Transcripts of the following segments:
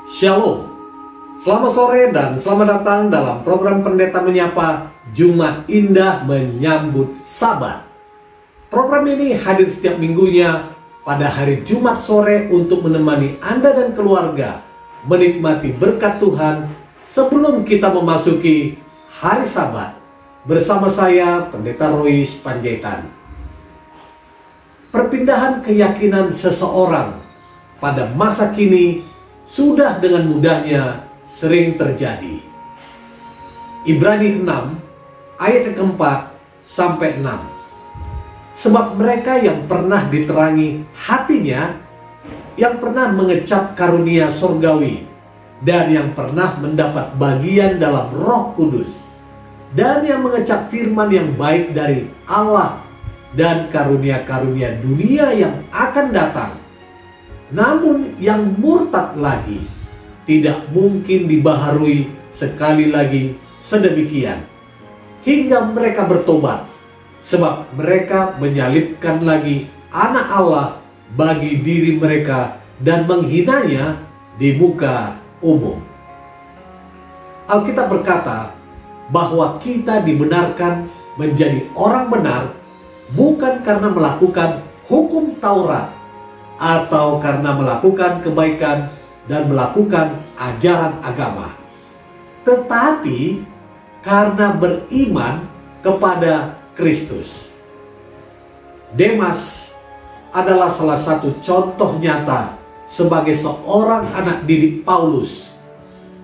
Shalom, selamat sore dan selamat datang dalam program Pendeta Menyapa Jumat Indah Menyambut Sabat. Program ini hadir setiap minggunya pada hari Jumat sore untuk menemani Anda dan keluarga menikmati berkat Tuhan sebelum kita memasuki hari Sabat bersama saya Pendeta Rois Panjaitan. Perpindahan keyakinan seseorang pada masa kini sudah dengan mudahnya sering terjadi. Ibrani 6 ayat keempat sampai 6. Sebab mereka yang pernah diterangi hatinya, yang pernah mengecap karunia sorgawi, dan yang pernah mendapat bagian dalam Roh Kudus, dan yang mengecap firman yang baik dari Allah dan karunia-karunia dunia yang akan datang, namun yang murtad lagi tidak mungkin dibaharui sekali lagi sedemikian hingga mereka bertobat, sebab mereka menyalibkan lagi anak Allah bagi diri mereka dan menghinanya di muka umum. Alkitab berkata bahwa kita dibenarkan menjadi orang benar bukan karena melakukan hukum Taurat atau karena melakukan kebaikan dan melakukan ajaran agama, tetapi karena beriman kepada Kristus. Demas adalah salah satu contoh nyata sebagai seorang anak didik Paulus.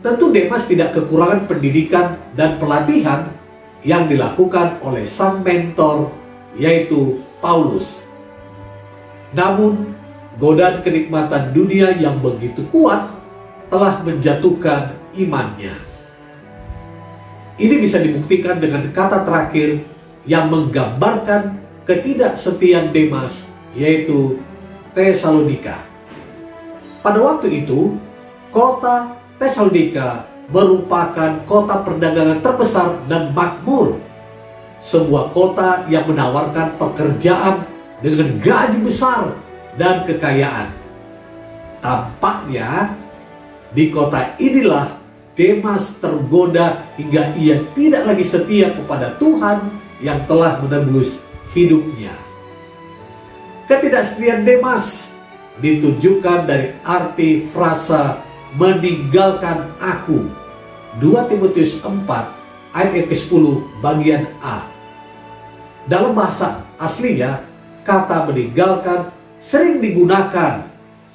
Tentu Demas tidak kekurangan pendidikan dan pelatihan yang dilakukan oleh sang mentor, yaitu Paulus. Namun godaan kenikmatan dunia yang begitu kuat telah menjatuhkan imannya. Ini bisa dibuktikan dengan kata terakhir yang menggambarkan ketidaksetiaan Demas, yaitu Tesalonika. Pada waktu itu, kota Tesalonika merupakan kota perdagangan terbesar dan makmur. Sebuah kota yang menawarkan pekerjaan dengan gaji besar dan kekayaan. Tampaknya di kota inilah Demas tergoda hingga ia tidak lagi setia kepada Tuhan yang telah menebus hidupnya. Ketidaksetiaan Demas ditujukan dari arti frasa meninggalkan aku. 2 Timotius 4 ayat ke-10 bagian A. Dalam bahasa aslinya, kata meninggalkan sering digunakan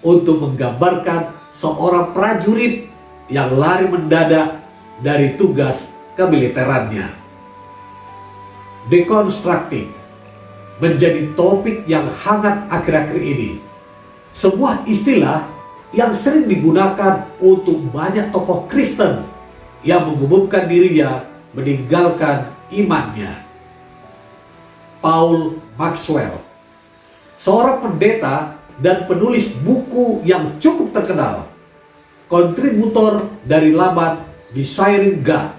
untuk menggambarkan seorang prajurit yang lari mendadak dari tugas kemiliterannya. Deconstructing menjadi topik yang hangat akhir-akhir ini. Sebuah istilah yang sering digunakan untuk banyak tokoh Kristen yang mengumumkan dirinya meninggalkan imannya. Paul Maxwell, seorang pendeta dan penulis buku yang cukup terkenal, kontributor dari laman Desiring God,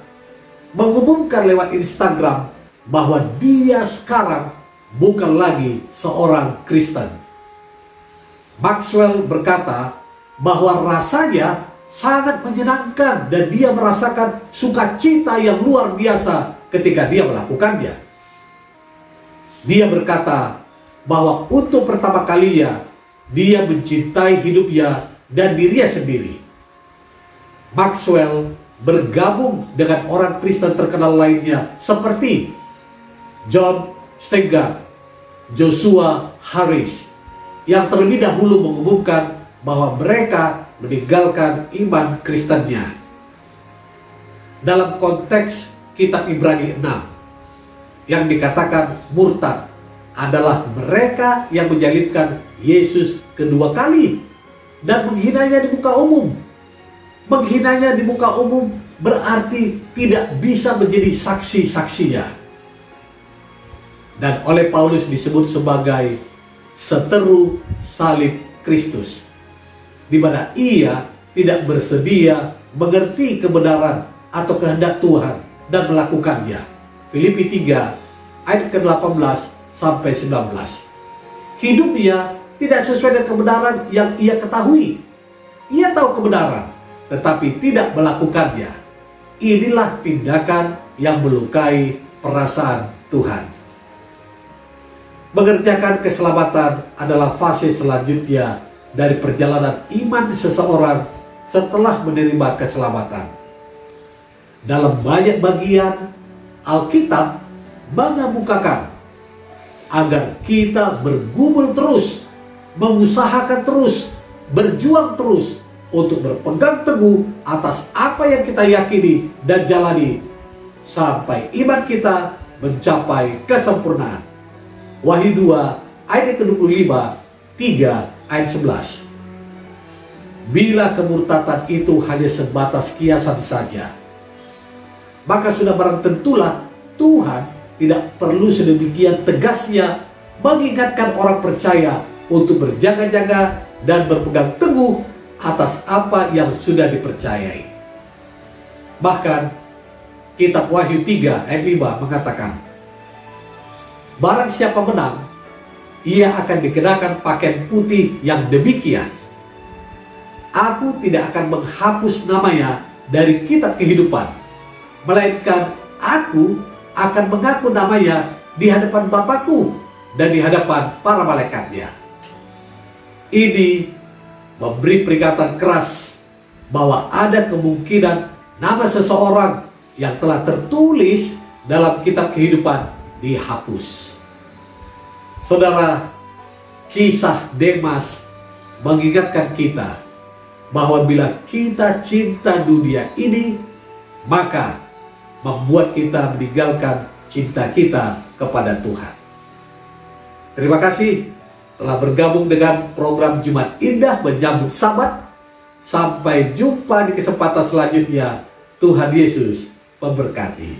mengumumkan lewat Instagram bahwa dia sekarang bukan lagi seorang Kristen. Maxwell berkata bahwa rasanya sangat menyenangkan dan dia merasakan sukacita yang luar biasa ketika dia melakukannya. Dia berkata bahwa untuk pertama kalinya dia mencintai hidupnya dan dirinya sendiri. Maxwell bergabung dengan orang Kristen terkenal lainnya seperti John Stegart, Joshua Harris, yang terlebih dahulu mengumumkan bahwa mereka meninggalkan iman Kristennya. Dalam konteks kitab Ibrani 6, yang dikatakan murtad adalah mereka yang menyalibkan Yesus kedua kali dan menghinanya di muka umum. Menghinanya di muka umum berarti tidak bisa menjadi saksi-saksinya. Dan oleh Paulus disebut sebagai seteru salib Kristus, di mana ia tidak bersedia mengerti kebenaran atau kehendak Tuhan dan melakukannya. Filipi 3 ayat ke-18 sampai 19. Hidupnya tidak sesuai dengan kebenaran yang ia ketahui. Ia tahu kebenaran, tetapi tidak melakukannya. Inilah tindakan yang melukai perasaan Tuhan. Mengerjakan keselamatan adalah fase selanjutnya dari perjalanan iman seseorang setelah menerima keselamatan. Dalam banyak bagian, Alkitab mengemukakan agar kita bergumul terus, mengusahakan terus, berjuang terus untuk berpegang teguh atas apa yang kita yakini dan jalani sampai iman kita mencapai kesempurnaan. Wahyu 2 ayat ke-25, 3 ayat 11. Bila kemurtatan itu hanya sebatas kiasan saja, maka sudah barang tentulah Tuhan tidak perlu sedemikian tegasnya mengingatkan orang percaya untuk berjaga-jaga dan berpegang teguh atas apa yang sudah dipercayai. Bahkan kitab Wahyu 3 ayat 5 mengatakan, barang siapa menang, ia akan dikenakan pakaian putih yang demikian. Aku tidak akan menghapus namanya dari kitab kehidupan, melainkan aku akan mengaku namanya di hadapan Bapakku dan di hadapan para malaikatnya. Ini memberi peringatan keras bahwa ada kemungkinan nama seseorang yang telah tertulis dalam kitab kehidupan dihapus. Saudara, kisah Demas mengingatkan kita bahwa bila kita cinta dunia ini, maka membuat kita meninggalkan cinta kita kepada Tuhan. Terima kasih telah bergabung dengan program Jumat Indah menyambut Sabat. Sampai jumpa di kesempatan selanjutnya. Tuhan Yesus memberkati.